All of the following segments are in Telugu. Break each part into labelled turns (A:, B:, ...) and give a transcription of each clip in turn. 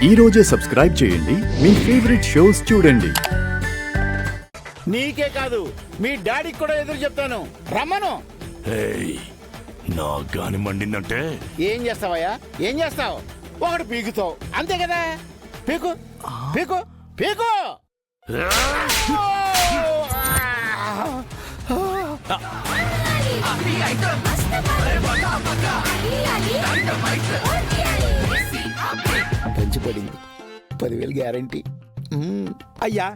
A: ఈ రోజే సబ్స్క్రైబ్ చేయండి, మీ ఫేవరెట్ షోస్ చూడండి.
B: నీకే కాదు మీ డాడీకి కూడా ఎదురు చెప్తాను, రమ్మను.
C: నా గాని మండిందంటే
B: ఏం చేస్తావయ్యా, ఏం చేస్తావు? ఒకటి పీకుతావు అంతే కదా. పీకు పీకు పీకు. పంచిపడింది 10,000 గ్యారంటీ.
D: అయ్యా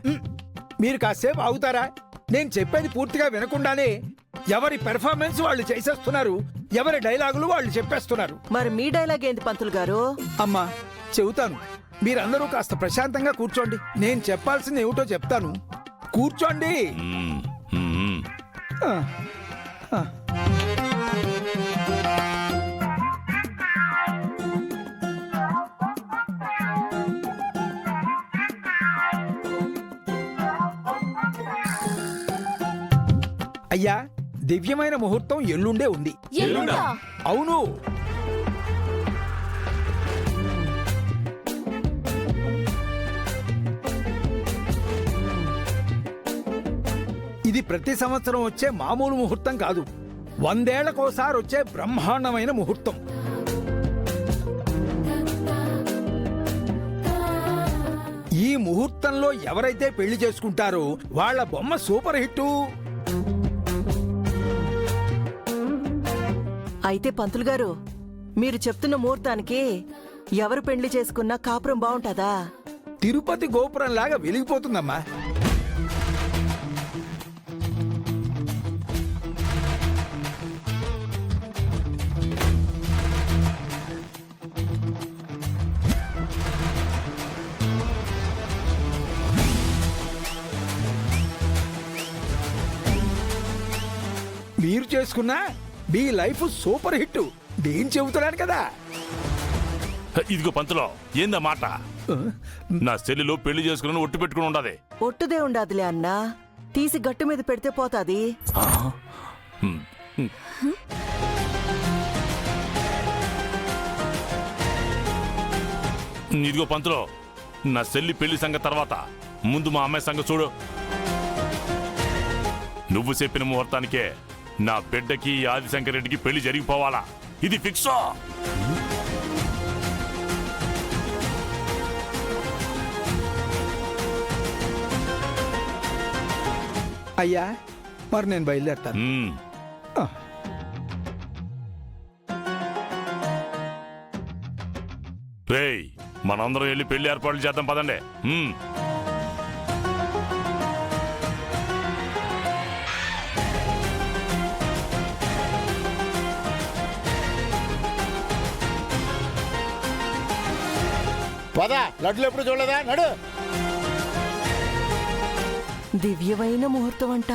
D: మీరు కాసేపు ఆగుతారా? నేను చెప్పేది పూర్తిగా వినకుండానే ఎవరి పెర్ఫార్మెన్స్ వాళ్ళు చేసేస్తున్నారు, ఎవరి డైలాగులు వాళ్ళు చెప్పేస్తున్నారు.
E: మరి మీ డైలాగ్ ఏంది పంతులు గారు?
D: అమ్మా చెబుతాను, మీరందరూ కాస్త ప్రశాంతంగా కూర్చోండి. నేను చెప్పాల్సింది ఏమిటో చెప్తాను, కూర్చోండి. ఆ, ఆ. అయ్యా దివ్యమైన ముహూర్తం ఎల్లుండే ఉంది. అవును, ఇది ప్రతి సంవత్సరం వచ్చే మామూలు ముహూర్తం కాదు, 100 ఏళ్లకోసారి వచ్చే బ్రహ్మాండమైన ముహూర్తం. ఈ ముహూర్తంలో ఎవరైతే పెళ్లి చేసుకుంటారో వాళ్ళ బొమ్మ సూపర్ హిట్.
E: అయితే పంతులు గారు, మీరు చెప్తున్న ముహూర్తానికి ఎవరు పెళ్లి చేసుకున్నా కాపురం బాగుంటుందా?
D: తిరుపతి గోపురంలాగా వెలిగిపోతుందమ్మా. మీరు చేసుకున్నా మీ లైఫ్ సూపర్ హిట్. నేను చెబుతున్నాను కదా.
C: ఇదిగో పంతులో, ఏందా మాట? నా చెల్లెలు పెళ్లి చేసుకుని ఒట్టు పెట్టుకుని ఉండదు.
E: ఒట్టుదే ఉండాదిలే అన్నా, తీసి గట్టు మీద పెడితే పోతాది.
C: ఇదిగో పంతులో, నా చెల్లి పెళ్లి సంగతి తర్వాత ముందు మా అమ్మాయి సంగతి చూడు. నువ్వు చెప్పిన ముహూర్తానికే నా బిడ్డకి ఆదిశంకర్ రెడ్డికి పెళ్లి జరిగిపోవాలా, ఇది ఫిక్స్.
D: అయ్యా మరి నేను బయలుదేరతాను.
C: రేయ్, మనందరం వెళ్ళి పెళ్లి ఏర్పాట్లు చేద్దాం పదండి.
B: పద, లడ్లు ఎప్పుడు చూడలేదా, నడు.
E: దివ్యమైన ముహూర్తం అంట.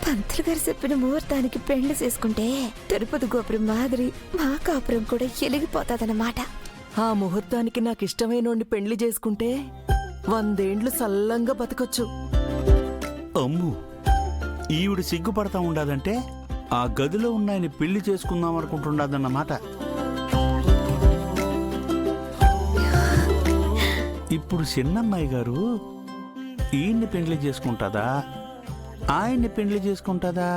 F: పంతులు గారు చెప్పిన ముహూర్తానికి పెళ్లి చేసుకుంటే తిరుపతి గోపురం మాదిరి మా కాపురం కూడా ఎలిగిపోతాదన్నమాట.
E: ఆ ముహూర్తానికి నాకిష్టమైనోడిని పెళ్లి చేసుకుంటే 100 ఏండ్లు సల్లంగా బతకొచ్చు.
G: అమ్ము, ఈవిడ సిగ్గుపడతా ఉండాదంటే ఆ గదిలో ఉన్నాయని పెళ్లి చేసుకుందాం అనుకుంటుండదన్నమాట. ఇప్పుడు చిన్నమ్మాయి గారు ఈయన్ని పెళ్లి చేసుకుంటుందా, ఆయన్ని పెళ్లి చేసుకుంటుందా?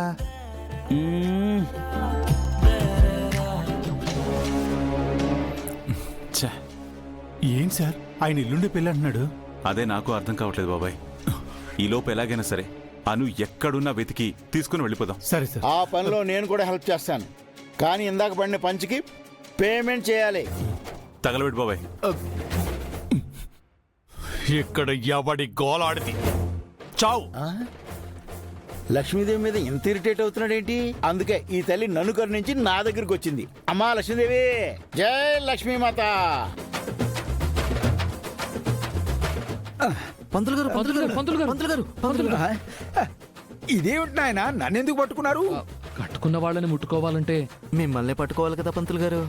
H: ఏం సార్, ఆయన ఇల్లుండే పెళ్ళి అంటున్నాడు.
I: అదే నాకు అర్థం కావట్లేదు బాబాయ్. ఈలోపు ఎలాగైనా సరే అను ఎక్కడున్నా వెతికి తీసుకుని వెళ్ళిపోదాం.
H: సరే సార్,
B: ఆ పనిలో నేను కూడా హెల్ప్ చేస్తాను, కానీ ఇందాక పడిన పంచికి పేమెంట్ చేయాలి.
I: తగలబెట్టు బాబాయ్.
H: ఇక్కడ ఎవడి గోలాడిది చావు.
B: లక్ష్మీదేవి మీద ఎంత ఇరిటేట్ అవుతున్నాడేంటి? అందుకే ఈ తల్లి నన్ను కరుణించి నా దగ్గరికి వచ్చింది. అమ్మా లక్ష్మీదేవి, జై లక్ష్మీమాత.
E: పంతులు గారు, పంతులు గారు, పంతులు గారు, పంతులు గారు, పంతులు గారు.
D: ఇదేమిటి నాయన, నన్నెందుకు పట్టుకున్నారు?
J: కట్టుకున్న వాళ్ళని ముట్టుకోవాలంటే
K: మిమ్మల్ని పట్టుకోవాలి కదా పంతులు గారు.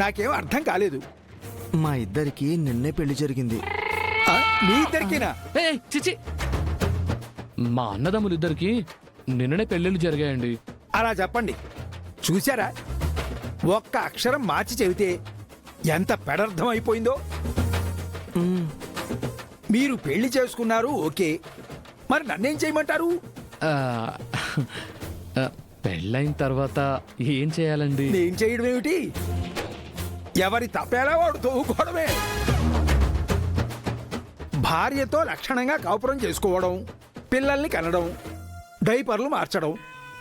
D: నాకేం అర్థం కాలేదు.
K: మా ఇద్దరికి నిన్నే పెళ్లి జరిగింది.
D: మీ ఇద్దరికినా?
J: చిచి, మా అన్నదమ్ములిద్దరికి నిన్ననే పెళ్ళిళ్ళు జరిగాయండి.
D: అలా చెప్పండి. చూసారా, ఒక్క అక్షరం మార్చి చెబితే ఎంత పెడర్థం అయిపోయిందో. మీరు పెళ్లి చేసుకున్నారు ఓకే, మరి నన్నేం చేయమంటారు?
J: ఆ, పెళ్ళైన తర్వాత ఏం చేయాలండి?
D: నేను చేయడం ఏమిటి? ఎవరి తప్పేలా వాడు తవ్వుకోవడమే. భార్యతో లక్షణంగా కాపురం చేసుకోవడం, పిల్లల్ని కనడం, డైపర్లు మార్చడం.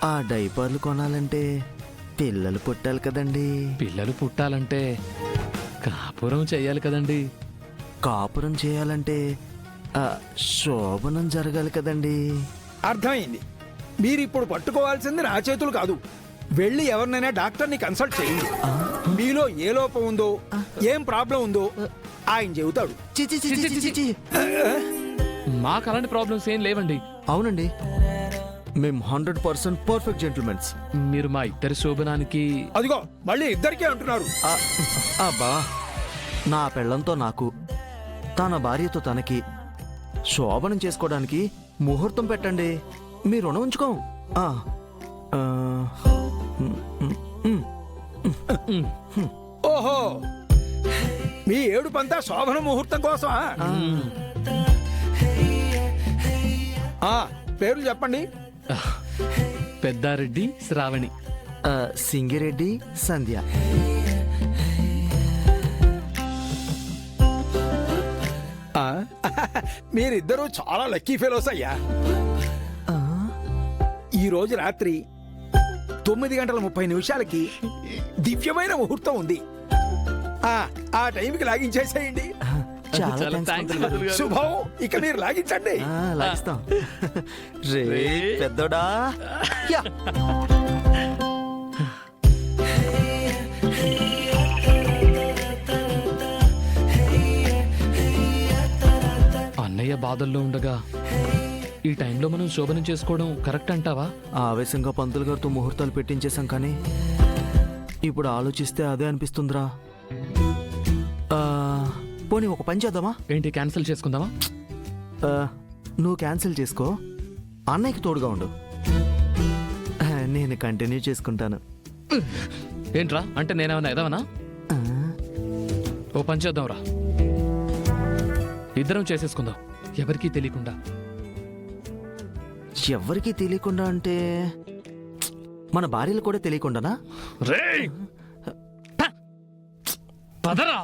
K: ఆ డైపర్లు కొనాలంటే పిల్లలు పుట్టాలి కదండి.
J: పిల్లలు పుట్టాలంటే కాపురం చెయ్యాలి కదండి.
K: కాపురం చేయాలంటే శోభనం జరగాలి కదండి.
D: అర్థమైంది. మీరిప్పుడు పట్టుకోవాల్సింది నా చేతులు కాదు. వెళ్ళి ఎవరినైనా డాక్టర్ని కన్సల్ట్ చేయండి. మీలో ఏ లోపం ఉందో, ఏం ప్రాబ్లం ఉందో ఆయన చెబుతాడు.
K: చి, చి, చి, చి, చి, చి, చి.
J: మాకు అలాంటి ప్రాబ్లమ్స్ ఏం లేవండి.
K: అవునండి, మేము 100% పర్ఫెక్ట్ జెంటిల్మెన్స్.
J: మీరు మా ఇద్దరి శోభనానికి
D: అదిగో మళ్ళీ ఇద్దరికే అంటున్నారు.
K: అబ్బా, నా పెళ్ళంతో నాకు, తన భార్యతో తనకి శోభనం చేసుకోవడానికి ముహూర్తం పెట్టండి. మీ రుణం ఉంచుకోం.
D: ఓహో, మీ ఏడుపంతా శోభన ముహూర్తం కోసమా? పేర్లు చెప్పండి.
J: పెద్దారెడ్డి, శ్రావణి.
K: సింగిరెడ్డి, సంధ్య.
D: మీరిద్దరూ చాలా లక్కీ ఫెలోస్ అయ్యా. ఈ రోజు రాత్రి 9:30 దివ్యమైన ముహూర్తం ఉంది. ఆ టైంకి లాగించేసేయండి.
K: చాలా
J: చాలా
K: థాంక్స్
J: థాంక్స్
K: పంతులు గారు.
J: పంతులు గారు.
D: శుభం. ఇక మీరు లాగించండి.
K: లాగిస్తాం. రే పెద్దోడా. యా.
J: అన్నయ్య బాధల్లో ఉండగా ఈ టైంలో మనం శోభనం చేసుకోవడం కరెక్ట్ అంటావా?
K: ఆవేశంగా పంతులు గారితో ముహూర్తాలు పెట్టించేశాం, కానీ ఇప్పుడు ఆలోచిస్తే అదే అనిపిస్తుందిరా. పోనీ ఒక పని చేద్దామా?
J: ఏంటి, క్యాన్సిల్ చేసుకుందామా?
K: నువ్వు క్యాన్సిల్ చేసుకో, అన్నయ్యకి తోడుగా ఉండు, నేను కంటిన్యూ చేసుకుంటాను.
J: ఏంట్రా అంటే నేనేమన్నా ఎదవనా? ఓ పని చేద్దాంరా, ఇద్దరం చేసేసుకుందాం, ఎవరికీ తెలియకుండా.
K: ఎవరికీ తెలియకుండా అంటే మన భార్యలు కూడా తెలియకుండానా?
J: రేయ్! పదరా